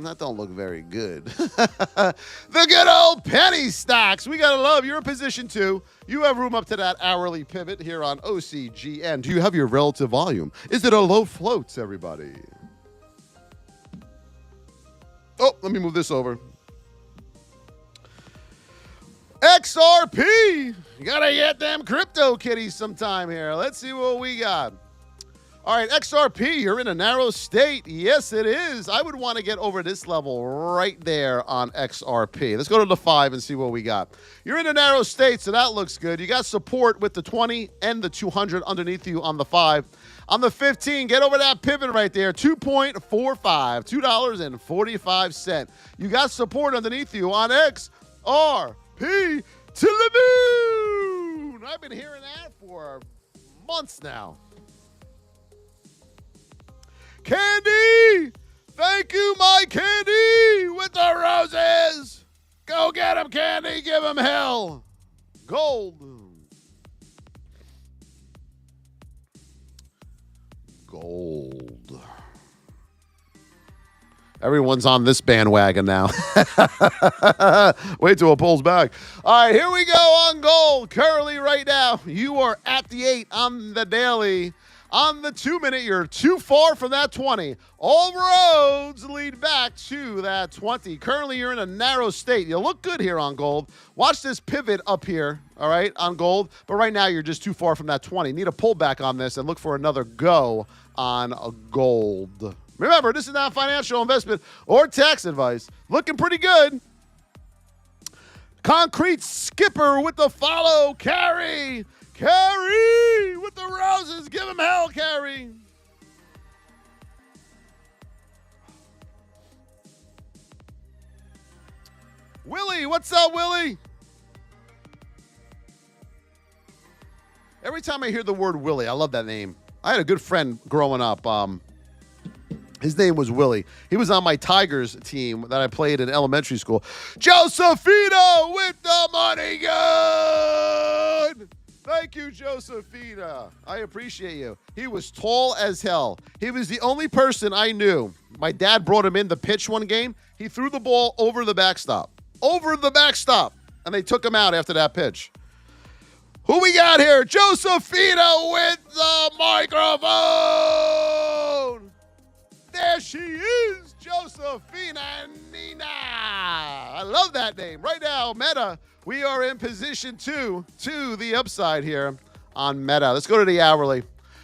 That don't look very good. The good old penny stocks. We got to love. You're in position 2. You have room up to that hourly pivot here on OCGN. Do you have your relative volume? Is it a low float, everybody? Oh, let me move this over. XRP. You got to get them crypto kitties sometime here. Let's see what we got. All right, XRP, you're in a narrow state. Yes, it is. I would want to get over this level right there on XRP. Let's go to the 5 and see what we got. You're in a narrow state, so that looks good. You got support with the 20 and the 200 underneath you on the 5. On the 15, get over that pivot right there, 2.45, $2.45. You got support underneath you on XRP to the moon. I've been hearing that for months now. Candy! Thank you, my Candy, with the roses. Go get him, Candy. Give him hell. Gold. Gold. Everyone's on this bandwagon now. Wait till it pulls back. All right, here we go on gold. Currently, right now, you are at the 8 on the daily. On the 2 minute, you're too far from that 20. All roads lead back to that 20. Currently, you're in a narrow state. You look good here on gold. Watch this pivot up here, all right, on gold. But right now, you're just too far from that 20. Need a pullback on this and look for another go on gold. Remember, this is not financial investment or tax advice. Looking pretty good. Concrete Skipper with the follow. Carry with the roses. Give him hell, Carrie. Willie, what's up, Willie? Every time I hear the word Willie, I love that name. I had a good friend growing up. His name was Willie. He was on my Tigers team that I played in elementary school. Josephina with the money gun. Thank you, Josephina. I appreciate you. He was tall as hell. He was the only person I knew. My dad brought him in the pitch one game. He threw the ball over the backstop. Over the backstop. And they took him out after that pitch. Who we got here? Josephina with the microphone. There she is, Josephina Nina. I love that name. Right now, Meta, we are in position 2 to the upside here on Meta. Let's go to the hourly.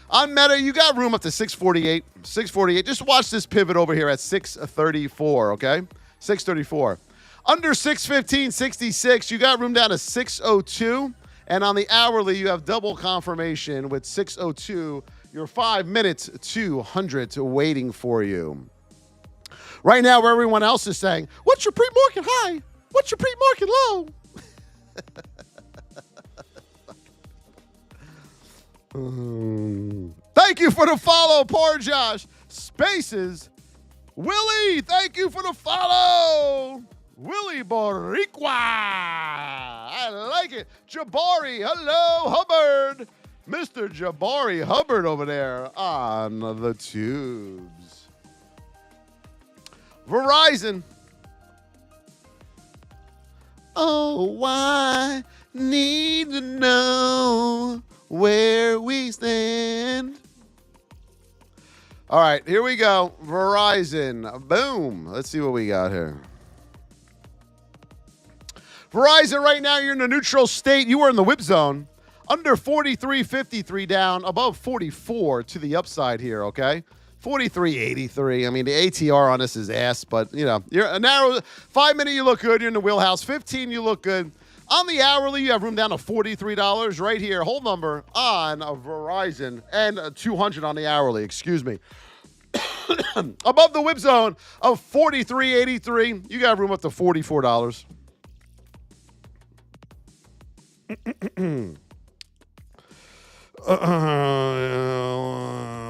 On Meta, you got room up to 648. 648. Just watch this pivot over here at 634, okay? 634. Under 615.66, you got room down to 602. And on the hourly, you have double confirmation with 602. Your 5 minutes, 200 waiting for you. Right now, where everyone else is saying, what's your pre-market high? What's your pre-market low? Thank you for the follow, poor Josh. Spaces. Willie, thank you for the follow. Willie Boricua. I like it. Jabari, hello, Hubbard. Mr. Jabari Hubbard over there on the tubes. Verizon. Oh, I need to know where we stand. All right, here we go. Verizon. Boom. Let's see what we got here. Verizon, right now, you're in a neutral state. You are in the whip zone. Under 43.53 down, above 44 to the upside here, okay? 43.83. I mean, the ATR on this is ass, but, you know, you're a narrow 5 minute, you look good. You're in the wheelhouse. 15, you look good. On the hourly, you have room down to $43 right here. Hold number on Verizon and 200 on the hourly, excuse me. Above the whip zone of 43.83, you got room up to $44.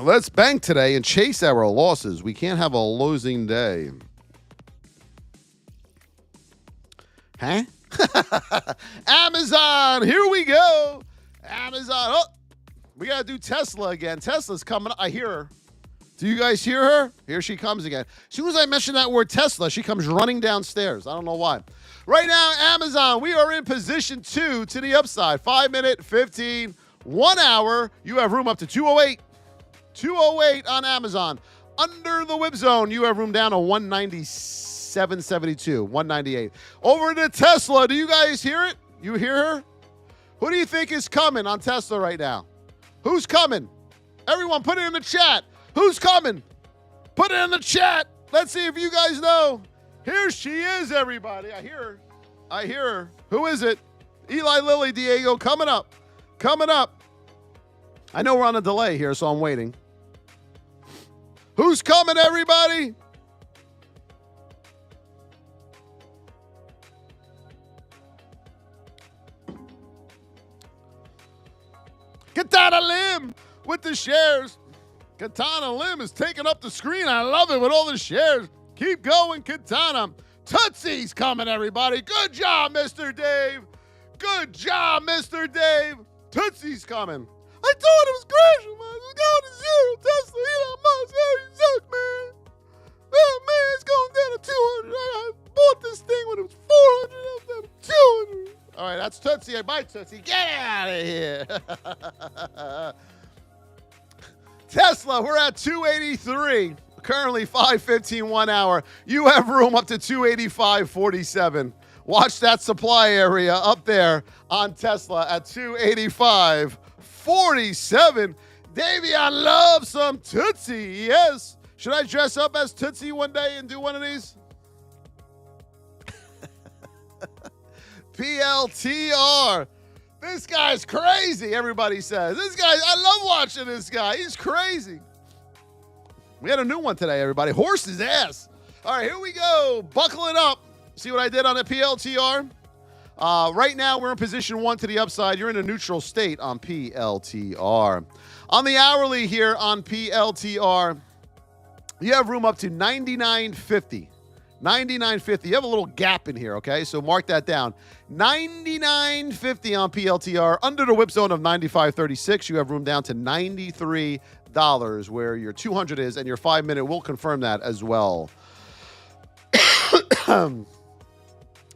Let's bank today and chase our losses. We can't have a losing day. Huh? Amazon, here we go. Amazon. Oh, we got to do Tesla again. Tesla's coming. I hear her. Do you guys hear her? Here she comes again. As soon as I mention that word Tesla, she comes running downstairs. I don't know why. Right now, Amazon, we are in position 2 to the upside. 5 minute, 15, 1 hour. You have room up to 208. 208 on Amazon. Under the whip zone, you have room down to 197.72, 198. Over to Tesla. Do you guys hear it? You hear her? Who do you think is coming on Tesla right now? Who's coming? Everyone, put it in the chat. Who's coming? Put it in the chat. Let's see if you guys know. Here she is, everybody. I hear her. I hear her. Who is it? Eli Lilly, Diego, coming up. Coming up. I know we're on a delay here, so I'm waiting. Who's coming, everybody? Katana Lim with the shares. Katana Lim is taking up the screen. I love it with all the shares. Keep going, Katana. Tootsie's coming, everybody. Good job, Mr. Dave. Good job, Mr. Dave. Tootsie's coming. I thought it was crashing, man. It's going to zero. Tesla, Elon Musk. Oh, you suck, man. Oh, man, it's going down to 200. I bought this thing when it was 400. Now it's down to 200. All right, that's Tootsie. Bye, Tootsie. Get out of here. Tesla, we're at 283. Currently 5:15, 1 hour. You have room up to 285.47. Watch that supply area up there on Tesla at 285.47. Davey, I love some Tootsie. Yes. Should I dress up as Tootsie one day and do one of these? PLTR. This guy's crazy, everybody says. This guy, I love watching this guy. He's crazy. We had a new one today, everybody. Horse's ass. All right, here we go. Buckle it up. See what I did on the PLTR? Right now, we're in position 1 to the upside. You're in a neutral state on PLTR. On the hourly here on PLTR, you have room up to 99.50. 99.50. You have a little gap in here, okay? So mark that down. 99.50 on PLTR. Under the whip zone of 95.36, you have room down to $93 where your 200 is, and your 5 minute will confirm that as well.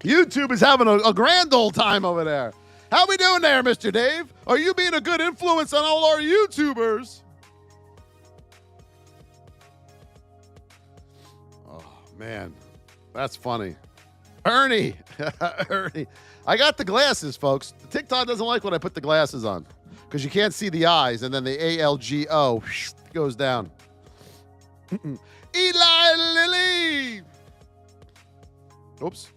YouTube is having a grand old time over there. How we doing there, Mr. Dave? Are you being a good influence on all our YouTubers? Oh, man. That's funny. Ernie. Ernie. I got the glasses, folks. TikTok doesn't like when I put the glasses on because you can't see the eyes, and then the ALGO goes down. Eli Lilly. Oops.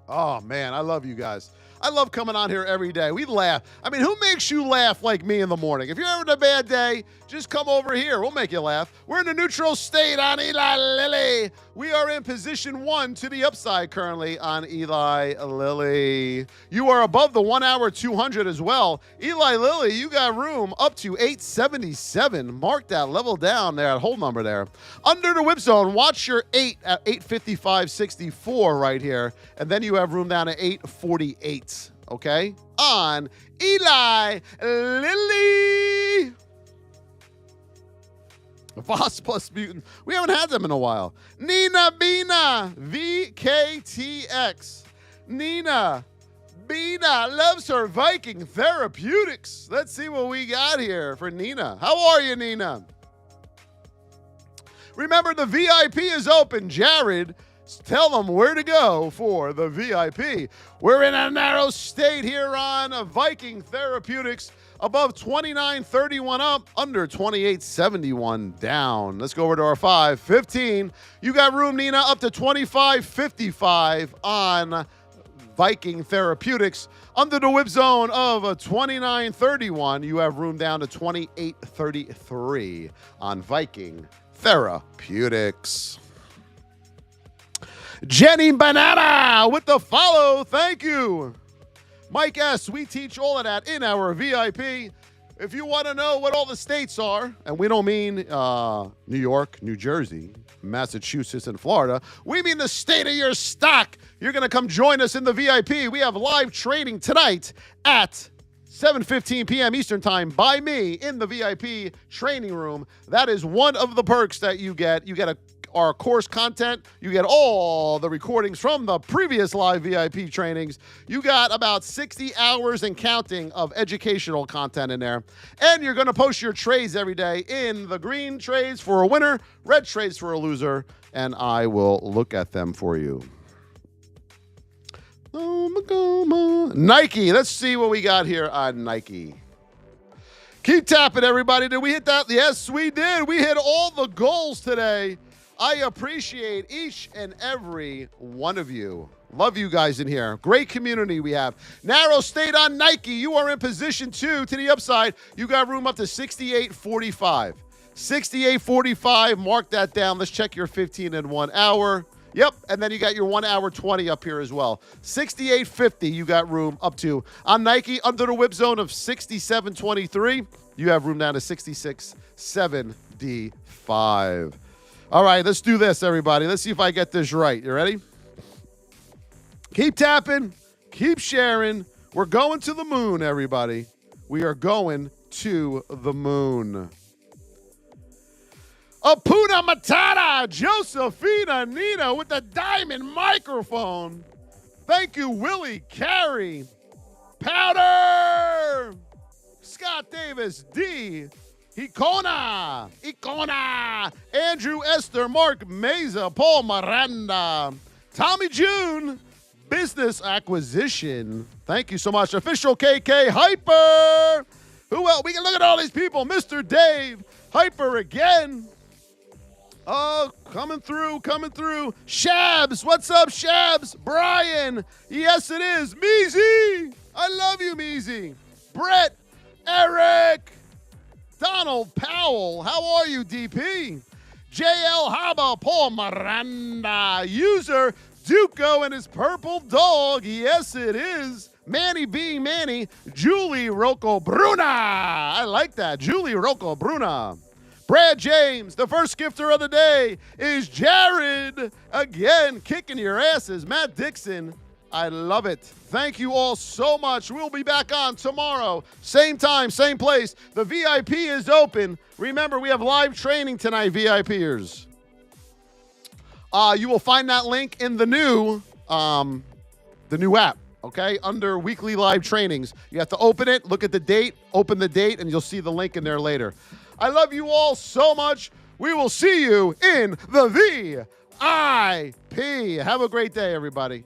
Oh, man, I love you guys. I love coming on here every day. We laugh. I mean, who makes you laugh like me in the morning? If you're having a bad day, just come over here. We'll make you laugh. We're in a neutral state on Eli Lilly. We are in position 1 to the upside currently on Eli Lilly. You are above the 1 hour 200 as well. Eli Lilly, you got room up to 877. Mark that level down there, that whole number there. Under the whip zone, watch your 8 at 855.64 right here. And then you have room down to 848. Okay, on Eli Lilly. Voss plus Mutant. We haven't had them in a while. Nina Bina, VKTX. Nina Bina loves her Viking Therapeutics. Let's see what we got here for Nina. How are you, Nina? Remember, the VIP is open. Jared, tell them where to go for the VIP. We're in a narrow state here on Viking Therapeutics. Above 29.31 up, under 28.71 down. Let's go over to our 5.15. You got room, Nina, up to 25.55 on Viking Therapeutics. Under the whip zone of 29.31, you have room down to 28.33 on Viking Therapeutics. Jenny Banana with the follow. Thank you. Mike S., we teach all of that in our VIP. If you want to know what all the states are, and we don't mean New York, New Jersey, Massachusetts, and Florida, we mean the state of your stock. You're going to come join us in the VIP. We have live trading tonight at 7:15 p.m. Eastern Time by me in the VIP training room. That is one of the perks that you get. You get our course content. You get all the recordings from the previous live VIP trainings. You got about 60 hours and counting of educational content in there. And you're going to post your trades every day in the green trades for a winner, red trades for a loser, and I will look at them for you. Nike. Let's see what we got here on Nike. Keep tapping, everybody. Did we hit that? Yes, we did. We hit all the goals today. I appreciate each and every one of you. Love you guys in here. Great community we have. Narrow state on Nike. You are in position 2 to the upside. You got room up to 68.45. 68.45. Mark that down. Let's check your 15 and 1 hour. Yep, and then you got your 1 hour 20 up here as well. 68.50 you got room up to. On Nike, under the whip zone of 67.23, you have room down to 66.75. All right, let's do this, everybody. Let's see if I get this right. You ready? Keep tapping. Keep sharing. We're going to the moon, everybody. We are going to the moon. Apuna Matata, Josephina Nina with the diamond microphone. Thank you, Willie Carey. Powder. Scott Davis, D. Icona, Andrew Esther, Mark Meza, Paul Miranda, Tommy June, Business Acquisition. Thank you so much. Official KK, Hyper. Who else? We can look at all these people. Mr. Dave, Hyper again. Oh, coming through. Shabs, what's up, Shabs? Brian, yes it is. Meezy, I love you, Meezy. Brett, Eric. Donald Powell, how are you, DP? JL Haba, Paul Miranda, user Duco and his purple dog, yes it is. Manny being Manny, Julie Rocco Bruna, I like that, Julie Rocco Bruna. Brad James, the first gifter of the day is Jared, again, kicking your asses. Matt Dixon, I love it. Thank you all so much. We'll be back on tomorrow. Same time, same place. The VIP is open. Remember, we have live training tonight, VIPers. You will find that link in the new app, okay? Under weekly live trainings. You have to open it, look at the date, open the date, and you'll see the link in there later. I love you all so much. We will see you in the VIP. Have a great day, everybody.